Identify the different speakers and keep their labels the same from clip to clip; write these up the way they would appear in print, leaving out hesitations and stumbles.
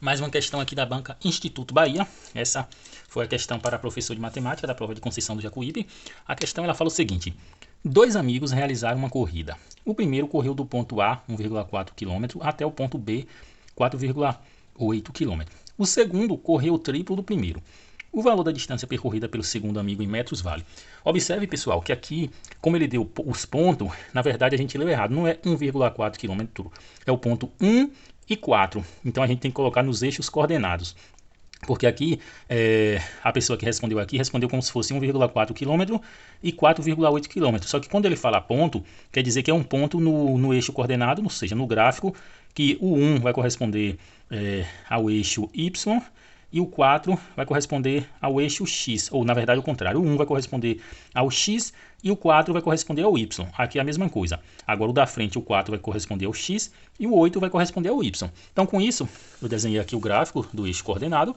Speaker 1: Mais uma questão aqui da banca Instituto Bahia. Essa foi a questão para professor de matemática da prova de Conceição do Jacuípe. A questão ela fala o seguinte: dois amigos realizaram uma corrida. O primeiro correu do ponto A, 1,4 km, até o ponto B, 4,8 km. O segundo correu o triplo do primeiro. O valor da distância percorrida pelo segundo amigo em metros vale. Observe, pessoal, que aqui, como ele deu os pontos, na verdade a gente leu errado. Não é 1,4 km, é o ponto 1 e 4. Então a gente tem que colocar nos eixos coordenados. Porque aqui, a pessoa que respondeu aqui respondeu como se fosse 1,4 km e 4,8 km. Só que quando ele fala ponto, quer dizer que é um ponto no eixo coordenado, ou seja, no gráfico, que o 1 vai corresponder ao eixo Y e o 4 vai corresponder ao eixo X, ou na verdade o contrário, o 1 vai corresponder ao X e o 4 vai corresponder ao Y. Aqui é a mesma coisa. Agora o da frente, o 4 vai corresponder ao X e o 8 vai corresponder ao Y. Então com isso, eu desenhei aqui o gráfico do eixo coordenado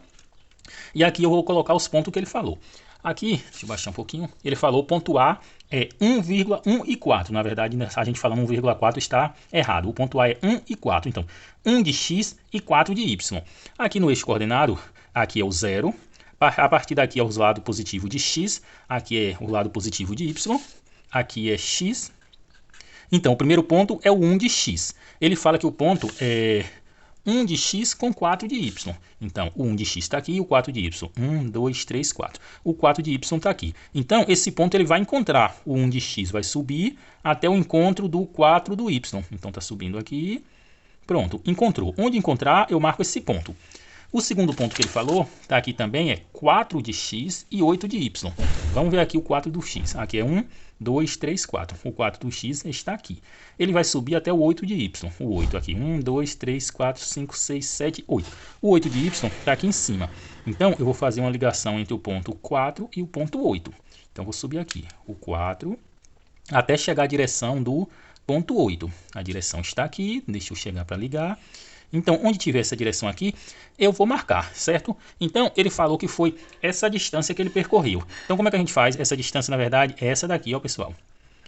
Speaker 1: e aqui eu vou colocar os pontos que ele falou. Aqui, deixa eu baixar um pouquinho, ele falou ponto A é 1,1 e 4. Na verdade, a gente falando 1,4 está errado. O ponto A é 1 e 4. Então, 1 de X e 4 de Y. Aqui no eixo coordenado, aqui é o 0. A partir daqui é o lado positivo de X. Aqui é o lado positivo de Y. Aqui é X. Então, o primeiro ponto é o 1 de X. Ele fala que o ponto é 1 de X com 4 de Y. Então, o 1 de X está aqui e o 4 de Y. 1, 2, 3, 4. O 4 de Y está aqui. Então, esse ponto ele vai encontrar. O 1 de X vai subir até o encontro do 4 do Y. Então, está subindo aqui. Pronto, encontrou. Onde encontrar, eu marco esse ponto. O segundo ponto que ele falou, está aqui também, é 4 de X e 8 de Y. Vamos ver aqui o 4 do X. Aqui é 1, 2, 3, 4. O 4 do X está aqui. Ele vai subir até o 8 de Y. O 8 aqui. 1, 2, 3, 4, 5, 6, 7, 8. O 8 de Y está aqui em cima. Então, eu vou fazer uma ligação entre o ponto 4 e o ponto 8. Então, vou subir aqui. O 4 até chegar à direção do ponto 8. A direção está aqui. Deixa eu chegar para ligar. Então, onde tiver essa direção aqui, eu vou marcar, certo? Então, ele falou que foi essa distância que ele percorreu. Então, como é que a gente faz? Essa distância, na verdade, é essa daqui, ó, pessoal.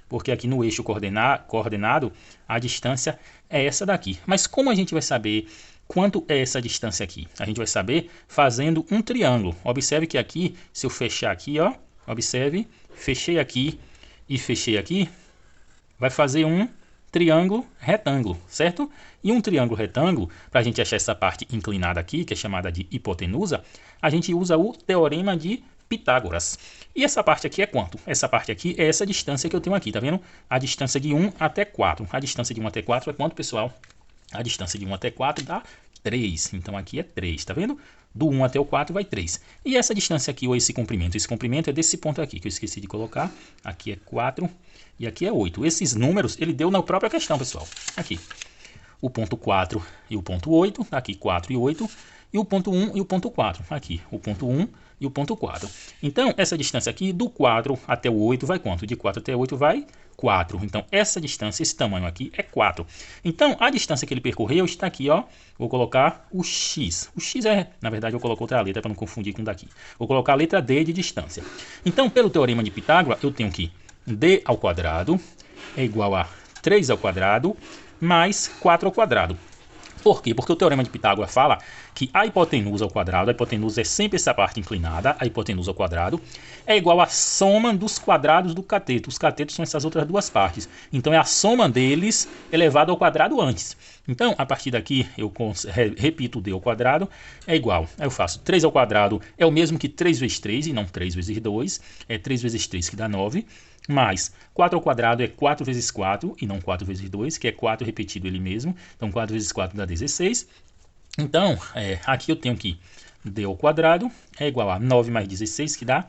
Speaker 1: Porque aqui no eixo coordenado, a distância é essa daqui. Mas como a gente vai saber quanto é essa distância aqui? A gente vai saber fazendo um triângulo. Observe que aqui, se eu fechar aqui, ó, observe, fechei aqui e fechei aqui, vai fazer um triângulo retângulo, certo? E um triângulo retângulo, para a gente achar essa parte inclinada aqui, que é chamada de hipotenusa, a gente usa o teorema de Pitágoras. E essa parte aqui é quanto? Essa parte aqui é essa distância que eu tenho aqui, tá vendo? A distância de 1 até 4. A distância de 1 até 4 é quanto, pessoal? A distância de 1 até 4 dá 3. Então aqui é 3, tá vendo? Do 1 até o 4 vai 3. E essa distância aqui, ou esse comprimento é desse ponto aqui, que eu esqueci de colocar. Aqui é 4 e aqui é 8. Esses números ele deu na própria questão, pessoal. Aqui, o ponto 4 e o ponto 8. Aqui 4 e 8. E o ponto 1 e o ponto 4. Aqui, o ponto 1 e o ponto 4. Então, essa distância aqui, do 4 até o 8 vai quanto? De 4 até 8 vai 4. Então, essa distância, esse tamanho aqui é 4. Então, a distância que ele percorreu está aqui, ó. Vou colocar o X. O X é, na verdade, eu coloco outra letra para não confundir com daqui. Vou colocar a letra D de distância. Então, pelo teorema de Pitágoras, eu tenho que D ao quadrado é igual a 3 ao quadrado mais 4 ao quadrado. Por quê? Porque o teorema de Pitágoras fala que a hipotenusa ao quadrado, a hipotenusa é sempre essa parte inclinada, a hipotenusa ao quadrado, é igual à soma dos quadrados do cateto. Os catetos são essas outras duas partes. Então, é a soma deles elevado ao quadrado antes. Então, a partir daqui, eu repito o d ao quadrado, é igual. Aí eu faço 3 ao quadrado, é o mesmo que 3 vezes 3, e não 3 vezes 2. É 3 vezes 3 que dá 9. Mais 4 ao quadrado é 4 vezes 4, e não 4 vezes 2, que é 4 repetido ele mesmo. Então, 4 vezes 4 dá 16. Então, aqui eu tenho que d ao quadrado é igual a 9 mais 16, que dá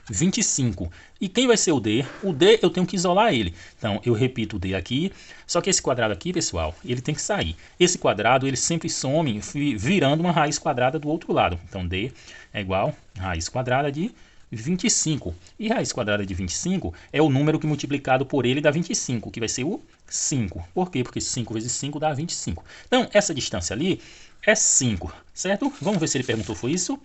Speaker 1: 25. E quem vai ser o d? O d eu tenho que isolar ele. Então, eu repito o d aqui. Só que esse quadrado aqui, pessoal, ele tem que sair. Esse quadrado, ele sempre some virando uma raiz quadrada do outro lado. Então, d é igual a raiz quadrada de 25. E raiz quadrada de 25 é o número que multiplicado por ele dá 25, que vai ser o 5. Por quê? Porque 5 vezes 5 dá 25. Então, essa distância ali é 5, certo? Vamos ver se ele perguntou foi isso.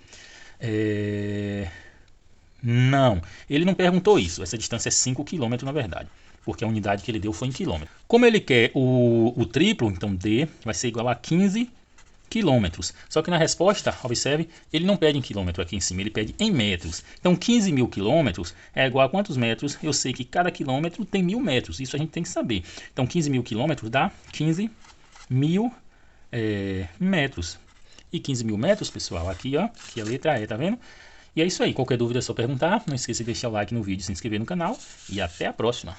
Speaker 1: Não, ele não perguntou isso. Essa distância é 5 km, na verdade. Porque a unidade que ele deu foi em quilômetro. Como ele quer o triplo, então D vai ser igual a 15 quilômetros. Só que na resposta, observe, ele não pede em quilômetro aqui em cima, ele pede em metros. Então 15 mil quilômetros é igual a quantos metros? Eu sei que cada quilômetro tem 1000 metros, isso a gente tem que saber. Então 15 mil quilômetros dá 15 mil metros. E 15 mil metros, pessoal, aqui ó, que é a letra E, tá vendo? E é isso aí, qualquer dúvida é só perguntar, não esqueça de deixar o like no vídeo, se inscrever no canal e até a próxima.